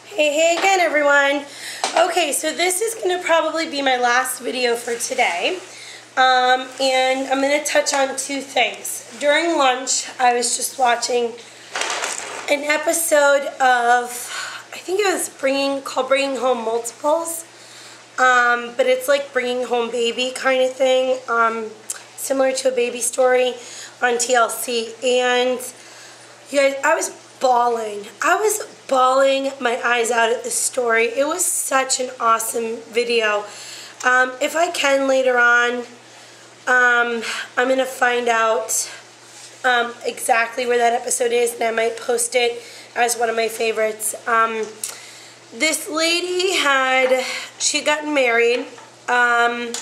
Hey again, everyone. Okay, so this is going to probably be my last video for today. And I'm going to touch on two things. During lunch, I was just watching an episode of, I think it was called Bringing Home Multiples. But it's like Bringing Home Baby kind of thing. Similar to a baby story on TLC. And you guys, I was bawling. I was bawling my eyes out at this story. It was such an awesome video. If I can later on, I'm going to find out exactly where that episode is, and I might post it as one of my favorites. This lady she had gotten married, and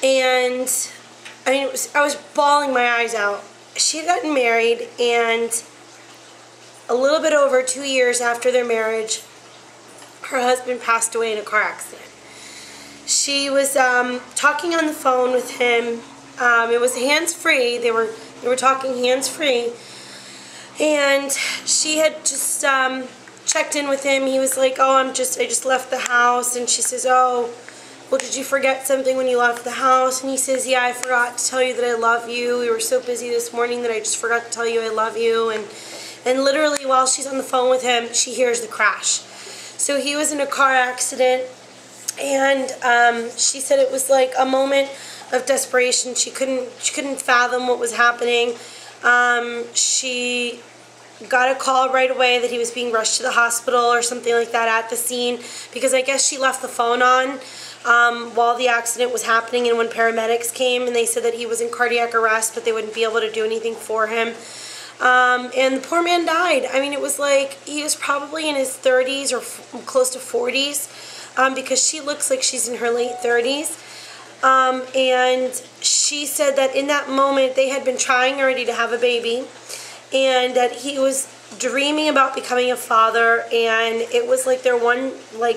I mean, I was bawling my eyes out. She had gotten married, and a little bit over 2 years after their marriage, her husband passed away in a car accident. She was talking on the phone with him. It was hands-free. They were talking hands-free, and she had just checked in with him. He was like, "Oh, I just left the house," and she says, "Oh, well, did you forget something when you left the house?" And he says, "Yeah, I forgot to tell you that I love you. We were so busy this morning that I just forgot to tell you I love you." And literally, while she's on the phone with him, she hears the crash. So he was in a car accident, and she said it was like a moment of desperation. She couldn't fathom what was happening. She got a call right away that he was being rushed to the hospital or something like that at the scene, because I guess she left the phone on while the accident was happening, and when paramedics came, and they said that he was in cardiac arrest, but they wouldn't be able to do anything for him. And the poor man died. I mean, it was like he was probably in his 30s or close to 40s, because she looks like she's in her late 30s. And she said that in that moment they had been trying already to have a baby, and that he was dreaming about becoming a father, and it was like their one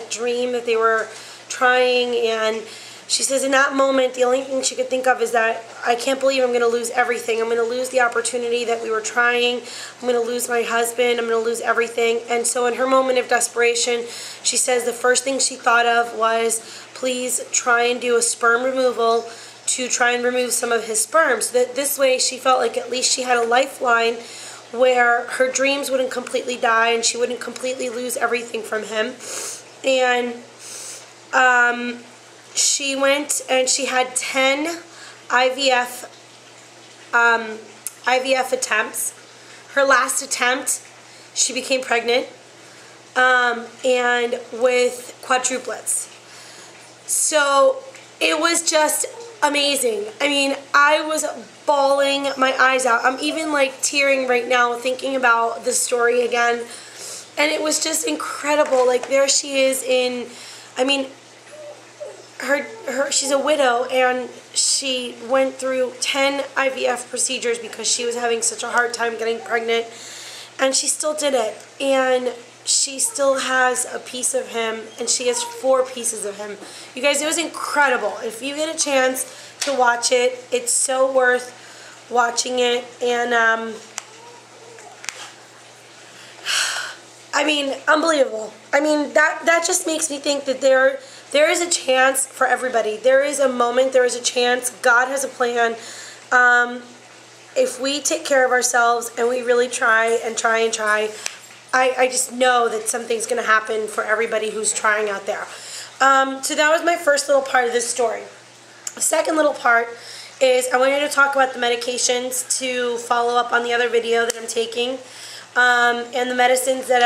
dream that they were trying. And she says in that moment, the only thing she could think of is that, I can't believe I'm going to lose everything. I'm going to lose the opportunity that we were trying. I'm going to lose my husband. I'm going to lose everything. And so in her moment of desperation, she says the first thing she thought of was, please try and do a sperm removal to try and remove some of his sperm. So that this way she felt like at least she had a lifeline where her dreams wouldn't completely die and she wouldn't completely lose everything from him. And she went and she had 10 IVF attempts. Her last attempt, she became pregnant, and with quadruplets. So it was just amazing. I mean, I was bawling my eyes out. I'm even like tearing right now thinking about the story again. And it was just incredible. Like, there she is she's a widow, and she went through 10 IVF procedures because she was having such a hard time getting pregnant, and she still did it, and she still has a piece of him, and she has 4 pieces of him. You guys, it was incredible. If you get a chance to watch it, it's so worth watching it. And I mean, unbelievable. I mean, that just makes me think that there is a chance for everybody. There is a moment, there is a chance. God has a plan. If we take care of ourselves and we really try, I just know that something's going to happen for everybody who's trying out there. So that was my first little part of this story. The second little part is I wanted to talk about the medications to follow up on the other video that I'm taking. And the medicines that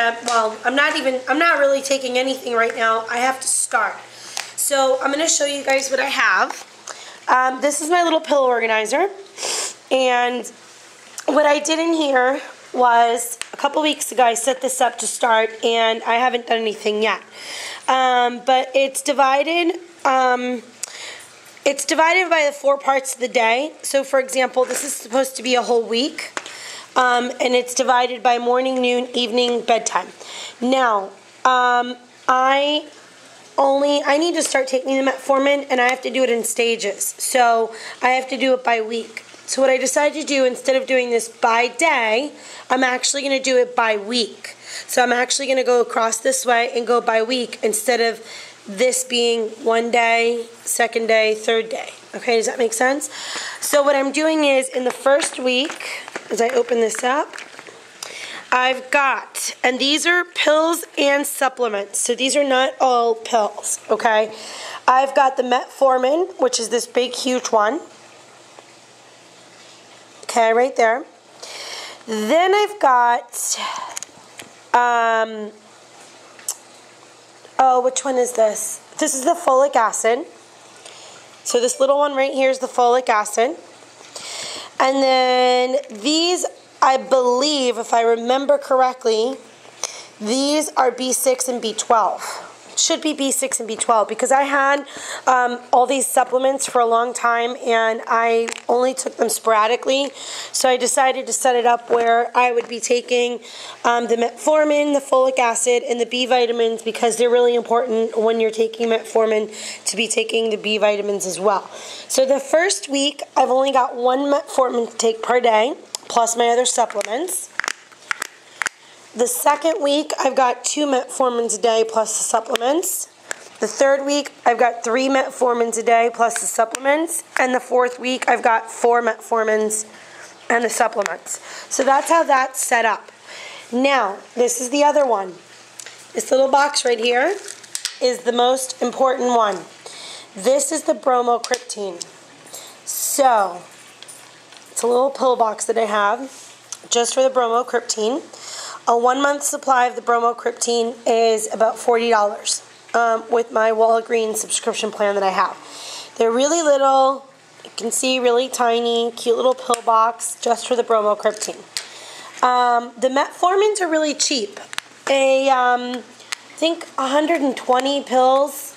I'm not really taking anything right now. I have to start. So I'm going to show you guys what I have. This is my little pill organizer. And what I did in here was, a couple weeks ago I set this up to start, and I haven't done anything yet. But it's divided by the 4 parts of the day. So for example, this is supposed to be a whole week. And it's divided by morning, noon, evening, bedtime. Now, I need to start taking the metformin, and I have to do it in stages. So I have to do it by week. So what I decided to do, instead of doing this by day, I'm actually going to do it by week. So I'm actually going to go across this way and go by week instead of this being one day, second day, third day. Okay, does that make sense? So what I'm doing is in the first week, as I open this up, I've got, and these are pills and supplements, so these are not all pills, okay? I've got the metformin, which is this big, huge one. Okay, right there. Then I've got, which one is this? This is the folic acid. So this little one right here is the folic acid. And then these, I believe, if I remember correctly, these are B6 and B12. Should be B6 and B12 because I had all these supplements for a long time and I only took them sporadically. So I decided to set it up where I would be taking the metformin, the folic acid, and the B vitamins because they're really important when you're taking metformin to be taking the B vitamins as well. So the first week, I've only got one metformin to take per day, plus my other supplements. The second week, I've got 2 metformins a day plus the supplements. The third week, I've got 3 metformins a day plus the supplements. And the fourth week, I've got 4 metformins and the supplements. So that's how that's set up. Now, this is the other one. This little box right here is the most important one. This is the bromocriptine. So, it's a little pill box that I have just for the bromocriptine. A 1-month supply of the bromocriptine is about $40 with my Walgreens subscription plan that I have. They're really little, you can see really tiny, cute little pill box just for the bromocriptine. The metformins are really cheap. I think 120 pills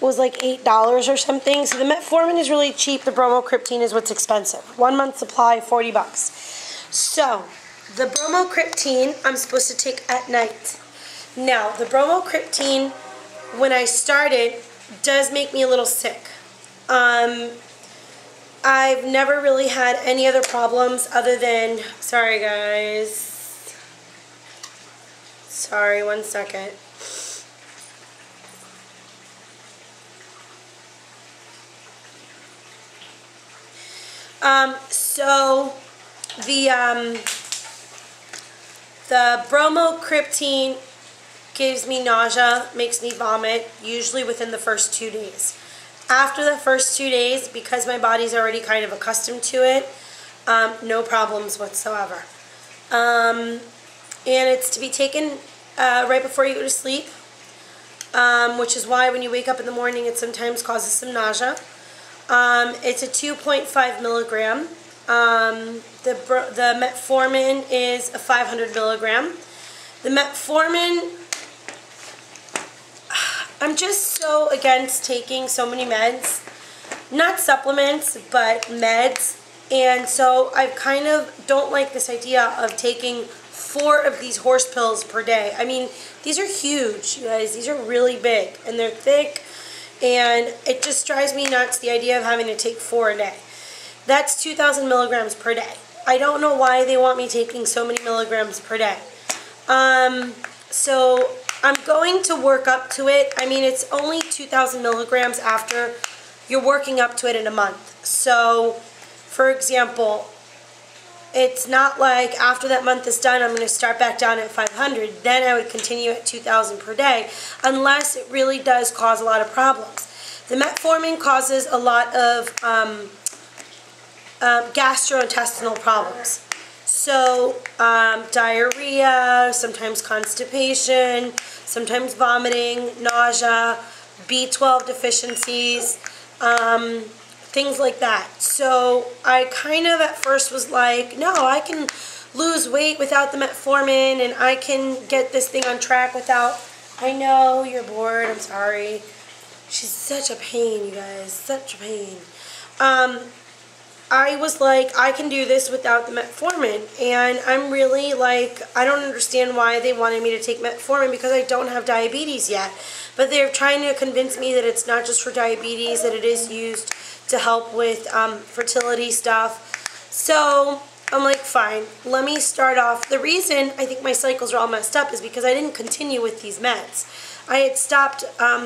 was like $8 or something. So the metformin is really cheap. The bromocriptine is what's expensive. 1-month supply, $40. So the bromocriptine I'm supposed to take at night. Now, the bromocriptine, when I started, does make me a little sick. I've never really had any other problems other than, sorry guys. Sorry, 1 second. So the bromocriptine gives me nausea, makes me vomit, usually within the first 2 days. After the first 2 days, because my body's already kind of accustomed to it, no problems whatsoever. And it's to be taken right before you go to sleep, which is why when you wake up in the morning it sometimes causes some nausea. It's a 2.5 milligram. The metformin is a 500 milligram. The metformin, I'm just so against taking so many meds, not supplements, but meds, and so I kind of don't like this idea of taking 4 of these horse pills per day. I mean, these are huge, you guys. These are really big, and they're thick, and it just drives me nuts, the idea of having to take 4 a day. That's 2,000 milligrams per day. I don't know why they want me taking so many milligrams per day. So I'm going to work up to it. I mean, it's only 2,000 milligrams after you're working up to it in a month. So, for example, it's not like after that month is done, I'm going to start back down at 500. Then I would continue at 2,000 per day, unless it really does cause a lot of problems. The metformin causes a lot of gastrointestinal problems. So, diarrhea, sometimes constipation, sometimes vomiting, nausea, B12 deficiencies, things like that. So, I kind of at first was like, no, I can lose weight without the metformin, and I can get this thing on track without, I know you're bored, I'm sorry. She's such a pain, you guys, such a pain. I was like, I can do this without the metformin, and I'm really like, I don't understand why they wanted me to take metformin because I don't have diabetes yet, but they're trying to convince me that it's not just for diabetes, that it is used to help with fertility stuff. So I'm like, fine, let me start off. The reason I think my cycles are all messed up is because I didn't continue with these meds. I had stopped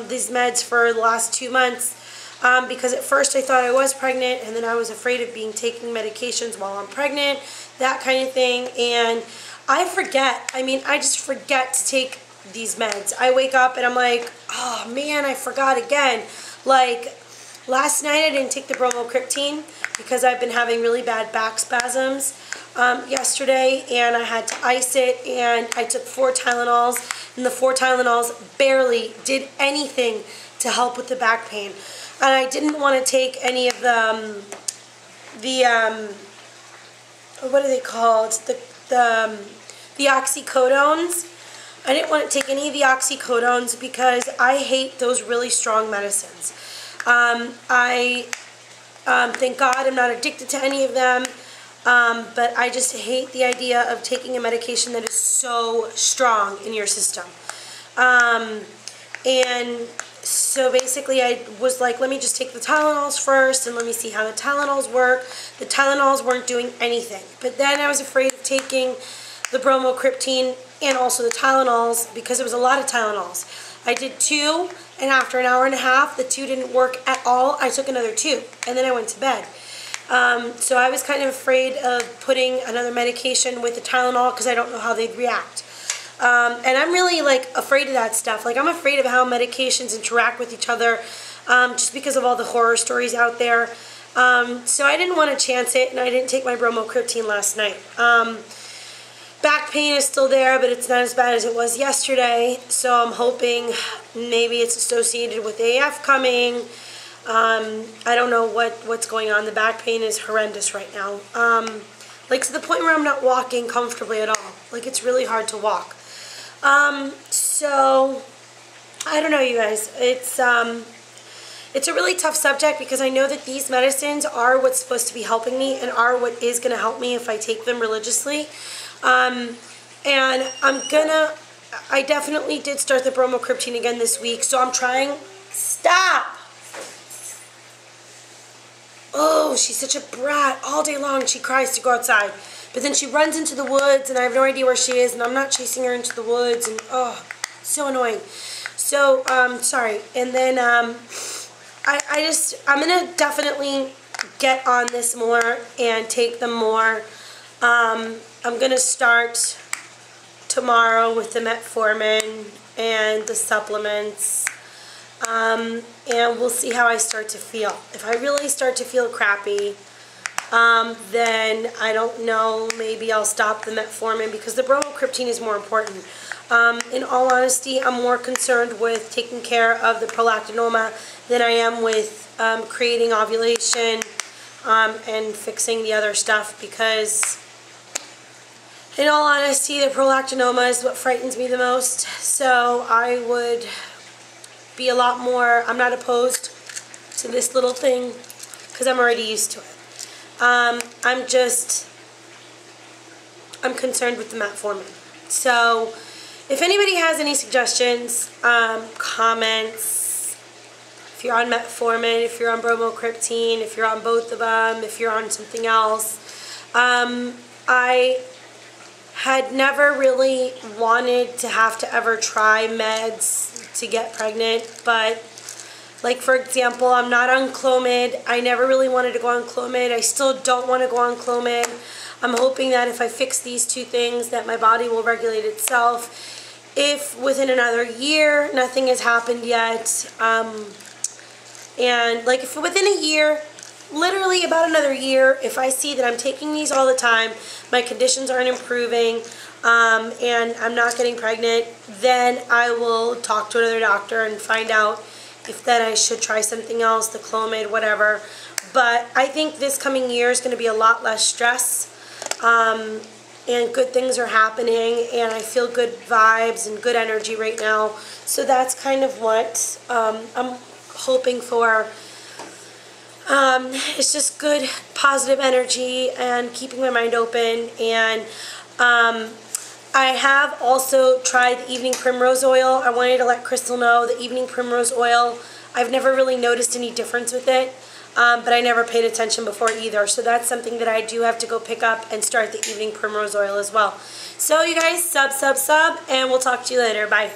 these meds for the last 2 months because at first I thought I was pregnant, and then I was afraid of taking medications while I'm pregnant, that kind of thing. And I forget. I mean, I just forget to take these meds. I wake up and I'm like, oh man, I forgot again. Like last night I didn't take the bromocriptine because I've been having really bad back spasms yesterday, and I had to ice it, and I took 4 Tylenols, and the 4 Tylenols barely did anything to help with the back pain. And I didn't want to take any of the what are they called? The oxycodones. I didn't want to take any of the oxycodones because I hate those really strong medicines. Thank God I'm not addicted to any of them, but I just hate the idea of taking a medication that is so strong in your system. And so basically I was like, let me just take the Tylenols first and let me see how the Tylenols work. The Tylenols weren't doing anything. But then I was afraid of taking the bromocriptine and also the Tylenols because it was a lot of Tylenols. I did 2, and after an hour and a half, the 2 didn't work at all. I took another 2, and then I went to bed. So I was kind of afraid of putting another medication with the Tylenol because I don't know how they'd react. And I'm really like afraid of that stuff. Like I'm afraid of how medications interact with each other just because of all the horror stories out there. So I didn't want to chance it, and I didn't take my bromocriptine last night. Back pain is still there, but it's not as bad as it was yesterday. So I'm hoping maybe it's associated with AF coming. I don't know what's going on. The back pain is horrendous right now. Like to the point where I'm not walking comfortably at all. Like it's really hard to walk. So I don't know, you guys. It's a really tough subject because I know that these medicines are what's supposed to be helping me and are what is going to help me if I take them religiously. And I definitely did start the bromocriptine again this week, so I'm trying. Stop! Oh, she's such a brat. All day long she cries to go outside. But then she runs into the woods, and I have no idea where she is, and I'm not chasing her into the woods, and oh, so annoying. So, sorry. And then, I'm going to definitely get on this more and take them more. I'm going to start tomorrow with the metformin and the supplements, and we'll see how I start to feel. If I really start to feel crappy, then I don't know, maybe I'll stop the metformin because the bromocriptine is more important. In all honesty, I'm more concerned with taking care of the prolactinoma than I am with creating ovulation and fixing the other stuff because in all honesty, the prolactinoma is what frightens me the most. So I would be a lot more, I'm not opposed to this little thing because I'm already used to it. I'm concerned with the metformin. So if anybody has any suggestions, comments, if you're on metformin, if you're on bromocriptine, if you're on both of them, if you're on something else, I had never really wanted to have to ever try meds to get pregnant, but like for example, I'm not on Clomid. I never really wanted to go on Clomid. I still don't want to go on Clomid. I'm hoping that if I fix these 2 things that my body will regulate itself. If within another year nothing has happened yet, and like if within a year, literally about another year, if I see that I'm taking these all the time, my conditions aren't improving, and I'm not getting pregnant, then I will talk to another doctor and find out if then I should try something else, the Clomid, whatever. But I think this coming year is going to be a lot less stress, and good things are happening, and I feel good vibes and good energy right now. So that's kind of what I'm hoping for. It's just good, positive energy and keeping my mind open. And I have also tried the evening primrose oil. I wanted to let Crystal know the evening primrose oil, I've never really noticed any difference with it. but I never paid attention before either. So that's something that I do have to go pick up and start the evening primrose oil as well. So you guys, sub, and we'll talk to you later. Bye.